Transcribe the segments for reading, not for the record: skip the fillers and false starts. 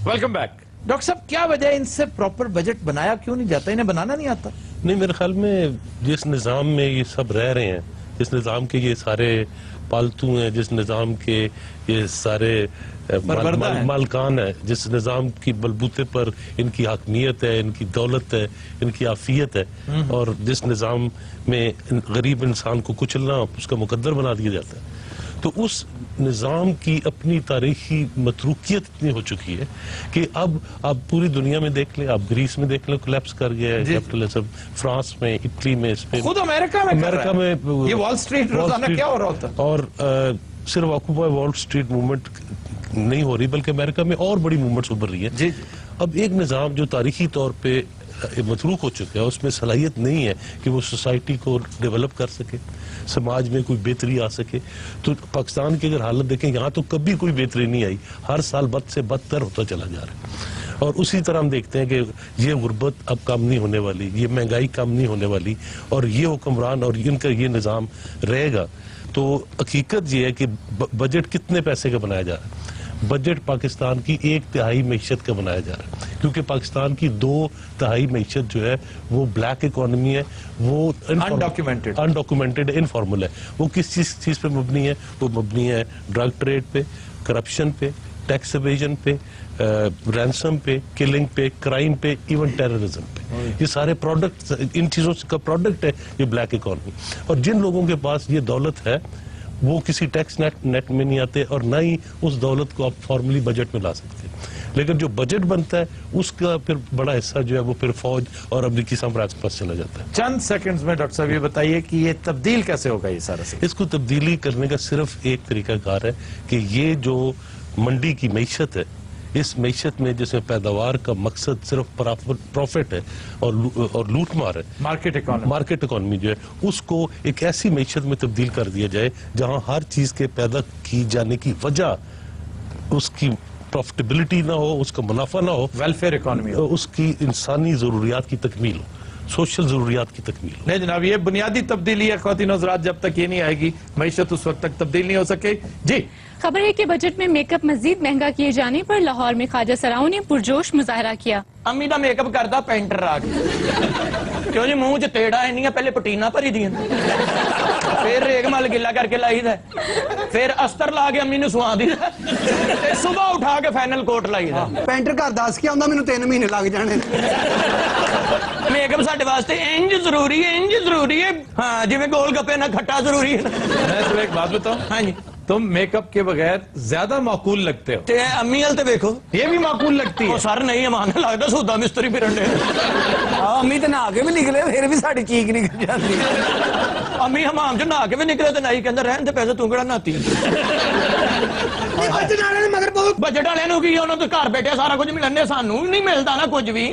Welcome back. Doctor साहब, क्या वजह है इनसे प्रॉपर बजट बनाया क्यों नहीं जाता? इन्हें बनाना नहीं आता? नहीं, मेरे ख्याल में जिस निज़ाम में ये सब रह रहे हैं, जिस निज़ाम के ये सारे पालतू हैं, जिस निज़ाम के ये सारे मालकान है, जिस निज़ाम की बलबूते पर इनकी हकमियत है, इनकी दौलत है, इनकी आफियत है, और जिस निज़ाम में गरीब इंसान को कुचलना उसका मुकद्दर बना दिया जाता है, तो उस निज़ाम की अपनी तारीखी मतरूकियत इतनी हो चुकी है कि अब आप पूरी दुनिया में देख लें, आप ग्रीस में देख लें, कोलैप्स कर गया है कैपिटलिज्म, फ्रांस में, इटली में, स्पेन, खुद अमेरिका में ये वॉल स्ट्रीट रोजाना क्या हो रहा होता है? और सिर्फ ऑक्यूपाई वॉल स्ट्रीट मूवमेंट नहीं हो रही, बल्कि अमेरिका में और बड़ी मूवमेंट्स उभर रही है। जी। अब एक निज़ाम जो तारीखी तौर पे मतरूक हो चुका है, उसमें सलाहियत नहीं है कि वो सोसाइटी को डेवलप कर सके, समाज में कोई बेहतरी आ सके। तो पाकिस्तान की अगर हालत देखें, यहाँ तो कभी कोई बेहतरी नहीं आई, हर साल बद से बदतर होता चला जा रहा है। और उसी तरह हम देखते हैं कि ये गुर्बत अब कम नहीं होने वाली, ये महंगाई कम नहीं होने वाली, और ये हुक्मरान और इनका ये निज़ाम रहेगा। तो हकीकत ये है कि बजट कितने पैसे का बनाया जा रहा है? बजट पाकिस्तान की 1/3 मीशत का बनाया जा रहा है, क्योंकि पाकिस्तान की 2/3 मीशत जो है वो ब्लैक इकोनॉमी है, वो अनडॉक्यूमेंटेड इनफॉर्मल है। वो किस चीज पे मबनी है? वो मबनी है ड्रग ट्रेड पे, करप्शन पे, टैक्स एवेजन पे, रैंसम पे, किलिंग पे, क्राइम पे, इवन टेररिज्म पे। ये सारे प्रोडक्ट, इन चीजों का प्रोडक्ट है ये ब्लैक इकोनॉमी। और जिन लोगों के पास ये दौलत है वो किसी टैक्स नेट में नहीं आते, और ना ही उस दौलत को आप फॉर्मली बजट में ला सकते। लेकिन जो बजट बनता है उसका फिर बड़ा हिस्सा जो है वो फिर फौज और अमरीकी साम्राज्य के पास चला जाता है। चंद सेकंड्स में डॉक्टर साहब ये बताइए कि ये तब्दील कैसे होगा? ये सारा इसको तब्दीली करने का सिर्फ एक तरीकाकार है कि ये जो मंडी की मैशत है, इस मैशत में जिसमें पैदावार का मकसद सिर्फ प्रॉफिट है और लूट मार है, मार्केट इकोनॉमी जो है, उसको एक ऐसी मैशत में तब्दील कर दिया जाए जहां हर चीज के पैदा की जाने की वजह उसकी प्रॉफिटेबिलिटी ना हो, उसका मुनाफा ना हो, वेलफेयर इकोनॉमी हो, उसकी इंसानी जरूरियात की तकमील हो, सोशल जरूरियात की तकमील। नहीं जनाब, ये बुनियादी तब्दीली है ख्वातीन हज़रात, जब तक ये नहीं आएगी मैशत उस वक्त तक तब्दील नहीं हो सके। जी। खबर है कि बजट में मेकअप मजीद महंगा किए जाने पर लाहौर में ख्वाजा सराओं ने पुरजोश मुजाहरा किया। अम्मी का मेकअप करता पेंटर आ गया, क्यों जी मुंह च तेड़ा इनिया, पहले पटीना भरी दियां, फिर रेगमल गिला करके लाई दा, फिर अस्तर ला के अम्मी ने सुहा दी, सुबह उठा के फाइनल कोट लाई दा। पेंटर घर दस के आंदा, मैनू 3 महीने लग जाने। मेकअप साडे वास्ते इंज जरूरी है, इंज जरूरी है, हाँ जिवें गोल गप्पे ना खट्टा जरूरी है। मैं तो एक बात बताऊं, हाँ जी, तुम मेकअप के बगैर ज्यादा माकूल लगते हो। अम्मी हल ते देखो, ये भी माकूल लगती है। सर नहीं माने लगता सौदा मिस्त्री फिरन दे। अम्मी तो नहा के भी निकले, फिर भी साड़ी चीक निकल जाती। अम्मी हमाम च नहा के भी निकले तो नहीं कहंदा रहन दे पैसे, तू केड़ा नहाती। बजट वाले तो घर बैठे सारा कुछ मिलने, सानू नहीं मिलता ना कुछ भी।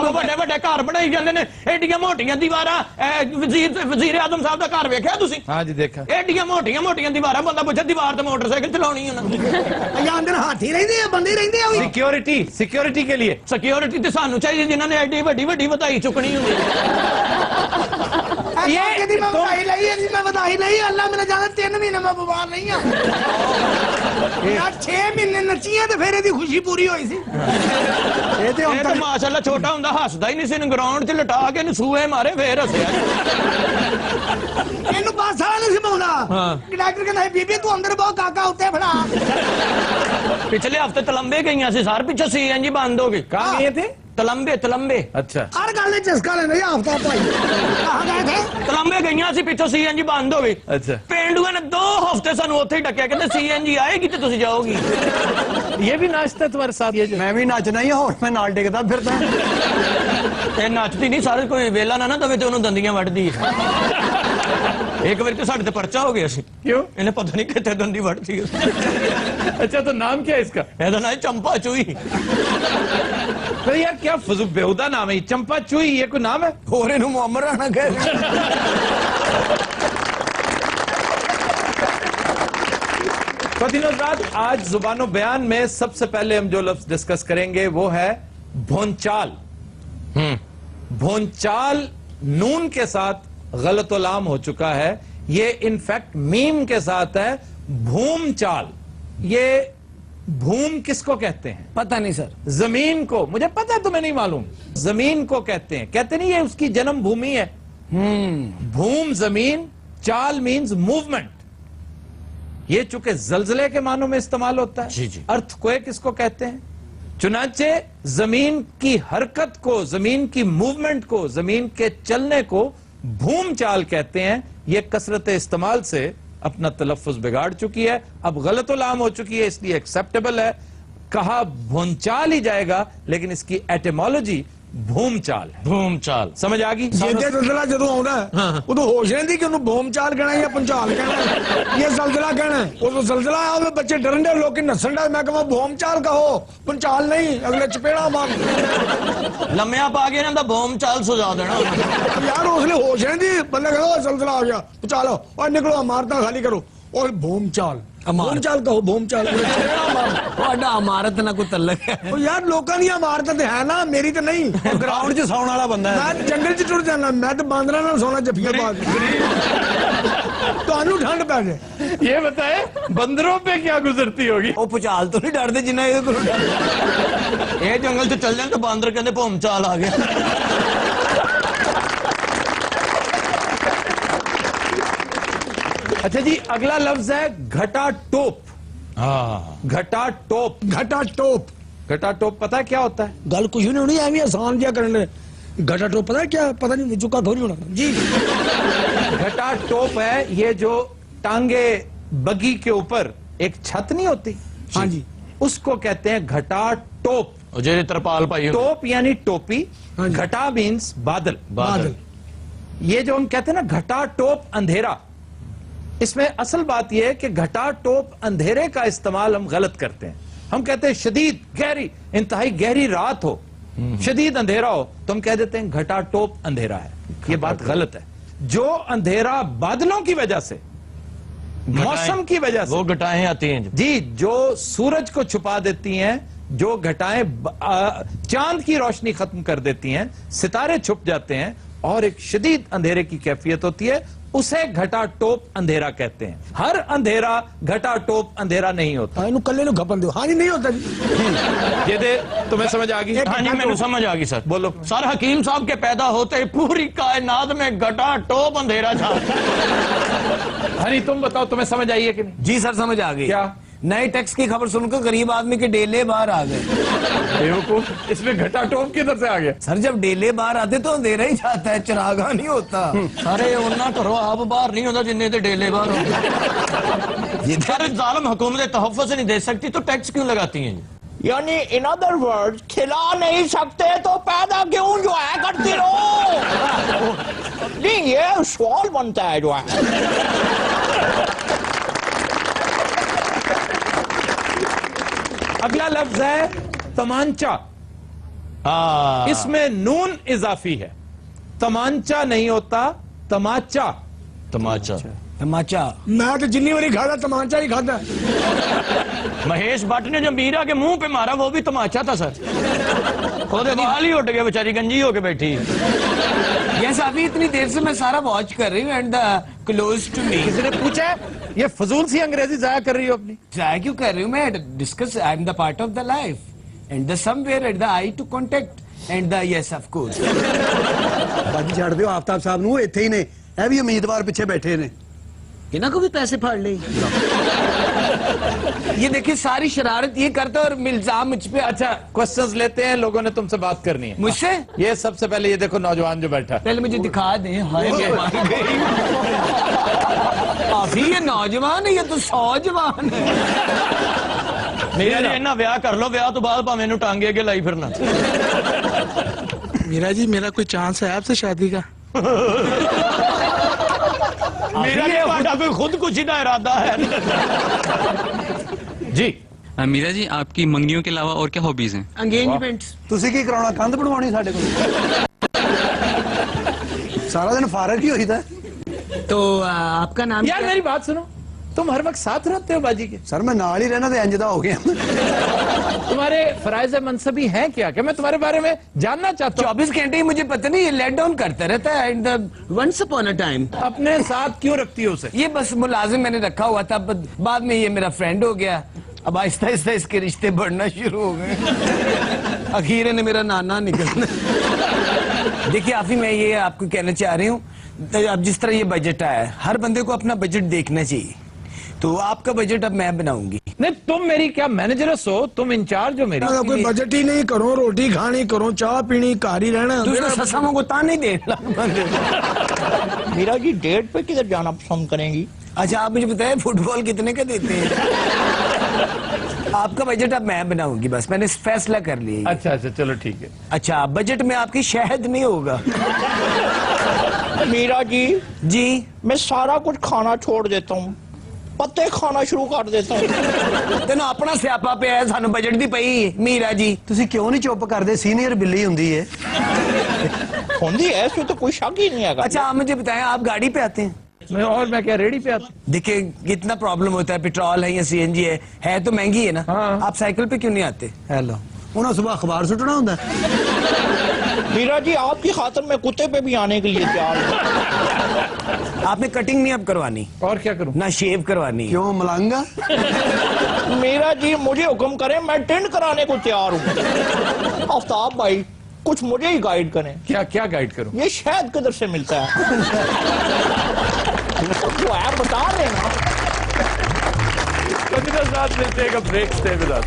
बड़े बड़े घर बनाई जाते ने, एडियां मोटियां दीवारा। वजीर आजम साहब का घर वेख्या तुसीं? हाँ जी देखा। एडियां मोटियां मोटियां दीवारा, बंदा पुछे दीवार ते मोटरसाइकिल चलाउणी है ना? अंदर हाथी रहिंदे आ, बंदे रहिंदे आ। सिक्योरिटी के लिए सिक्योरिटी ते सानू चाहिए जिन्हां ने एडी वड्डी वड्डी वधाई चुकनी हुंदी। ये मैं बधाई लाई, मैं बधाई लाई, अल्लाह मेरा जाने 3 महीने में बीमार नहीं हूं यार, 6 महीने नचियां ते फिर एदी खुशी पूरी होई सी। ये तो माशाअल्लाह छोटा हुंदा हसदा ही नहीं सी, ग्राउंड च लटा के इहनू सूए मारे फिर हसया। इहनू पासा नहीं सी पाउंदा। डॉक्टर कहंदा बीबी तू अंदर बहुत काका उत्ते फड़ा। पिछले हफ्ते तलंबे गईयां सी सर, पिछे सीएनजी बंद हो गई। कहां गए थे? तलंबे। अच्छा, हर गल ने चस्का लेना ये हफ्ता भाई। कहां गए थे? तलंबे गईयां सी, पिछो सीएनजी बंद हो गई। अच्छा, पेंडुआ ने 2 हफ्ते सानू उत्थे ही डकिया, कहंदे सीएनजी आएगी तो तुसी जाओगी। ये भी नाचता तुम्हारे साथ? ये मैं भी नाचना ही और मैं नाल टिकदा फिरदा। ये नाचती नहीं, सारे कोई वेला ना दवे ते ओनू दंदियां वड्डदी है। एक बार तो साडे ते पर्चा हो गया सी। क्यों? इन्हें पता नहीं कितने दंदी वड्डदी है। अच्छा, तो नाम क्या है इसका? ਇਹਦਾ नाम चंपा चूई। तो यार क्या फजूल बेहुदा नाम है, चंपा चूई, ये कोई नाम है? और इन्हू मोहम्मद राणा कह रहे। ख्वातीन-ओ-हज़रात, आज जुबानो बयान में सबसे पहले हम जो लफ्ज डिस्कस करेंगे वो है भोंचाल। भोंचाल नून के साथ गलतोलाम हो चुका है, ये इनफैक्ट मीम के साथ है भूम चाल। ये भूम किसको कहते हैं? पता नहीं सर। जमीन को, मुझे पता है तुम्हें नहीं मालूम। जमीन को कहते हैं, कहते नहीं ये उसकी जन्म भूमि है। भूम जमीन, चाल मीन्स मूवमेंट। ये चूंकि जलजले के मानों में इस्तेमाल होता है। जी जी। अर्थक्वेक किसको कहते हैं? चुनाचे जमीन की हरकत को, जमीन की मूवमेंट को, जमीन के चलने को भूम चाल कहते हैं। ये कसरत इस्तेमाल से अपना तलफ्फुज बिगाड़ चुकी है, अब गलतुल-आम हो चुकी है, इसलिए एक्सेप्टेबल है। कहा भूमचाल ही जाएगा, लेकिन इसकी एटिमोलॉजी भूमचाल है। भूमचाल समझ आ गई? ਜੇ ਜ਼ਲਜ਼ਲਾ ਜਦੋਂ ਆਉਂਦਾ ਹੈ ਉਦੋਂ ਹੋਸ਼ ਰਹਿੰਦੀ ਕਿ ਉਹਨੂੰ ਭੂਮਚਾਲ ਕਹਿਣਾ ਜਾਂ ਪੰਚਾਲ ਕਹਿਣਾ ਇਹ ਜ਼ਲਜ਼ਲਾ ਕਹਿਣਾ ਹੈ। ਉਦੋਂ ਜ਼ਲਜ਼ਲਾ ਆਇਆ ਹੋਵੇ ਬੱਚੇ ਡਰਨ ਦੇ ਲੋਕੀ ਨੱਸਣ ਦੇ ਮੈਂ ਕਹਾਂ ਭੂਮਚਾਲ ਕਹੋ ਪੰਚਾਲ ਨਹੀਂ ਅਗਲੇ ਚਪੇੜਾ ਮਾਰ ਲੰਮਿਆਂ ਪਾ ਕੇ ਇਹਨਾਂ ਦਾ ਭੂਮਚਾਲ ਸੁਝਾ ਦੇਣਾ। ਯਾਰ ਉਸਲੇ ਹੋਸ਼ ਰਹਿੰਦੀ ਬੰਦਾ ਕਹਿੰਦਾ ਜ਼ਲਜ਼ਲਾ ਆ ਗਿਆ ਪਚਾਲੋ ਓਏ ਨਿਕਲੋ ਇਮਾਰਤਾਂ ਖਾਲੀ ਕਰੋ और भूमचाल भूमचाल कहो भूमचाल ਤੁਹਾਡਾ ਇਮਾਰਤ ਨਾਲ ਕੋਈ ਤਲਕ ਹੈ? ਉਹ ਯਾਰ ਲੋਕਾਂ ਦੀਆਂ ਇਮਾਰਤਾਂ ਤੇ ਹੈ ਨਾ, ਮੇਰੀ ਤੇ ਨਹੀਂ। ਗਰਾਊਂਡ 'ਚ ਸੌਣ ਵਾਲਾ ਬੰਦਾ ਹੈ। ਮੈਂ ਜੰਗਲ 'ਚ ਟੁਰ ਜਾਣਾ, ਮੈਂ ਤਾਂ ਬਾਂਦਰਾਂ ਨਾਲ ਸੌਣਾ ਜੱਫੀਆਂ ਪਾ ਕੇ। ਤੁਹਾਨੂੰ ਠੰਡ ਪੈ ਜੇ। ये बताए बंदरों पे क्या गुजरती होगी? ਉਹ ਭੁਚਾਲ ਤੋਂ ਨਹੀਂ ਡਰਦੇ ਜਿੰਨਾ ਇਹਦੇ ਕੋਲ ਡਰਦੇ। ਇਹ ਜੰਗਲ 'ਚ ਚੱਲ ਜਾਣ ਤਾਂ ਬਾਂਦਰ ਕਹਿੰਦੇ ਭੂਮਚਾਲ ਆ ਗਿਆ। अच्छा जी, अगला लफ्ज है घटा टोप। घटा टोप। घटा टोप घटा टोप पता है क्या होता है? गल कुछ नहीं होनी, एवं आसान जिया करने। घटा टोप पता है क्या? पता नहीं, चुका थोड़ी होना जी। घटा टोप है ये जो टांगे बगी के ऊपर एक छत नहीं होती, हाँ जी, उसको कहते हैं घटा टोप। ਉਹ ਜਿਹੜੇ ਤਰਪਾਲ ਭਾਈ ਹੁੰਦੇ। टोप यानी टोपी, हाँ जी। घटा मीन्स बादल। बादल। ये जो हम कहते हैं ना घटा टोप अंधेरा, इसमें असल बात यह है कि घटा टोप अंधेरे का इस्तेमाल हम गलत करते हैं। हम कहते हैं शदीद गहरी, इंतहाई गहरी रात हो, शदीद अंधेरा हो, तो हम कह देते हैं घटा टोप अंधेरा है। ये बात गलत है। जो अंधेरा बादलों की वजह से, मौसम की वजह से, वो घटाएं आती हैं जी, जो सूरज को छुपा देती हैं, जो घटाएं चांद की रोशनी खत्म कर देती हैं, सितारे छुप जाते हैं और एक शदीद अंधेरे की कैफियत होती है, उसे घटा टोप अंधेरा कहते हैं। हर अंधेरा घटा टोप अंधेरा नहीं होता। हाँ, कल्ले नु खपन दो। हाँ जी, नहीं होता जी। ये दे, तुम्हें समझ आ गई? हाँ जी, मेरे समझ आ गई सर। बोलो। सर हकीम साहब के पैदा होते ही पूरी कायनात में घटा टोप अंधेरा था। हनी तुम बताओ, तुम्हें समझ आई है कि नहीं? जी सर समझ आ गई। क्या? नए टैक्स की खबर सुनकर गरीब आदमी के डेले बाहर आ गए। बेवकूफ, इसमें घटा टोप किधर से आ गया? सर जब डेले बाहर आते तो अंधेरा ही जाता है, चिरागा नहीं होता। सारे उन्ना करो आप बाहर नहीं होता जिन्ने ते डेले बाहर होते। ये सारे जालिम हुकूमत तहफ़्फ़ुज़ नहीं दे सकती तो टैक्स क्यों लगाती हैं? यानी इन अदर वर्ड, खिला नहीं सकते तो पैदा क्यों जो है करती रहो। नहीं, ये सवाल बनता है जो है। अगला लफ्ज है तमांचा। इसमें नून इजाफी है। तमांचा नहीं होता, तमाचा। तमाचा। तमाचा। मैं तो जिन्नी बारी खाता तमाचा ही खाता। महेश भट्ट ने जो मीरा के मुंह पे मारा वो भी तमाचा था सर। ओदे बाल ही उठ गए, बेचारी गंजी होके बैठी। यस अभी इतनी देर से मैं सारा वॉच कर रही हूँ and the close to me. किसी ने पूछा है? ये फजूल सी अंग्रेजी जाया कर रही हो अपनी। ट्राई क्यों कर रही हूँ मैं? Discuss, I am the part of the life and the somewhere at the I to contact and the yes of course. ਬਾਜੀ ਛੱਡ ਦਿਓ ਆਫਤਾਬ ਸਾਹਿਬ ਨੂੰ, ਇੱਥੇ ਹੀ ਨੇ, ਇਹ ਵੀ ਉਮੀਦਵਾਰ ਪਿੱਛੇ ਬੈਠੇ ਨੇ। इन्हों को भी पैसे फाड़ ले। ये देखिए सारी शरारत ये करता और इल्जाम मुझ पे। अच्छा, क्वेश्चंस लेते हैं, लोगों ने तुमसे बात करनी है मुझसे। ये सबसे पहले ये देखो नौजवान जो बैठा है। पहले मुझे दिखा दें। हाय काफी ये नौजवान है, ये तो सौजवान है। मीरा जी इन्ना ब्याह कर लो, ब्याह तो बाद भावें इन्हू टांगे अगे लाई फिरना। मीरा जी मेरा कोई चांस है आपसे शादी का? मीरा जी ਤੁਹਾਡਾ कोई खुदकुशी का इरादा है? जी मीरा जी आपकी मंगनियों के अलावा और क्या हॉबीज हैं? एंगेजमेंट्स। ਤੁਸੀਂ ਕੀ ਕਰਾਉਣਾ? ਕੰਧ ਬਣਵਾਉਣੀ ਸਾਡੇ ਕੋਲ? ਸਾਰਾ ਦਿਨ ਫਾਰਗ ਹੀ ਹੋਈਦਾ। तो आपका नाम यार मेरी बात सुनो, तुम हर वक्त साथ रहते हो बाजी के? ਸਰ ਮੈਂ ਨਾਲ ਹੀ ਰਹਿਣਾ ਤੇ ਇੰਜ ਦਾ ਹੋ ਗਿਆ। तुम्हारे फराइज मनसबी हैं क्या? मैं तुम्हारे बारे में जानना चाहता हूँ। 24 घंटे ही मुझे पता नहीं, ये लेट डाउन करता रहता है and once upon a time. अपने साथ क्यों रखती हो उसे? ये बस मुलाजिम मैंने रखा हुआ था, बाद में ये मेरा फ्रेंड हो गया अब आहिस्ता आहिस्ता इसके रिश्ते बढ़ना शुरू हो गए। अखीर ने मेरा नाना निकलना। देखिए आफी, मैं ये आपको कहना चाह रही हूँ, अब जिस तरह ये बजट आया है, हर बंदे को अपना बजट देखना चाहिए। तो आपका बजट अब मैं बनाऊंगी। नहीं, तुम मेरी क्या मैनेजरस हो, तुम इंचार्ज हो मेरी। अगर कोई बजट ही नहीं करो, रोटी खानी करो, चाह पीनी, कार ही रहना। तो ससामों को ताने दे। मीरा जी डेट पे किधर जाना पसंद करेंगी? अच्छा आप मुझे बताए फुटबॉल कितने का देते हैं? आपका बजट अब मैं बनाऊंगी, बस मैंने फैसला कर लिया। अच्छा अच्छा, चलो ठीक है। अच्छा, बजट में आपकी शहद नहीं होगा। मीरा जी जी, मैं सारा कुछ खाना छोड़ देता हूँ, पत्ते खाना शुरू कर देता हूँ। तेन अपना स्यापा पे है, सानू बजट दी पई। मीरा जी ਤੁਸੀਂ ਕਿਉਂ ਨਹੀਂ ਚੁੱਪ ਕਰਦੇ? ਸੀਨੀਅਰ ਬਿੱਲੀ ਹੁੰਦੀ ਏ। होंगी है, इसमें तो कोई शक ही नहीं है। अच्छा आप मुझे बताएं, आप गाड़ी पे आते हैं? मैं क्या रेडी पे आता? देखिए कितना प्रॉब्लम होता है, पेट्रोल है या सीएनजी है तो महंगी है ना। हाँ। आप साइकिल पे क्यों नहीं आते? ਹੈਲੋ ਉਹਨਾਂ ਸੁਬਹ ਅਖਬਾਰ ਸੁੱਟਣਾ ਹੁੰਦਾ। मीरा जी आपकी खातिर मैं कुत्ते पे भी आने के लिए तैयार हूँ। आपने कटिंग नहीं अब करवानी, और क्या करूं? ना शेव करवानी। ਕਿਉਂ ਮਲੰਗਾ? मीरा जी मुझे हुक्म करें, मैं टेंट कराने को तैयार हूँ। आफ्ताब भाई कुछ मुझे ही गाइड करें। क्या क्या गाइड करूं? ये शहद किधर से मिलता है? जो है बता रहे ना। साथ मिलते हैं, ब्रेक स्टे विद अस।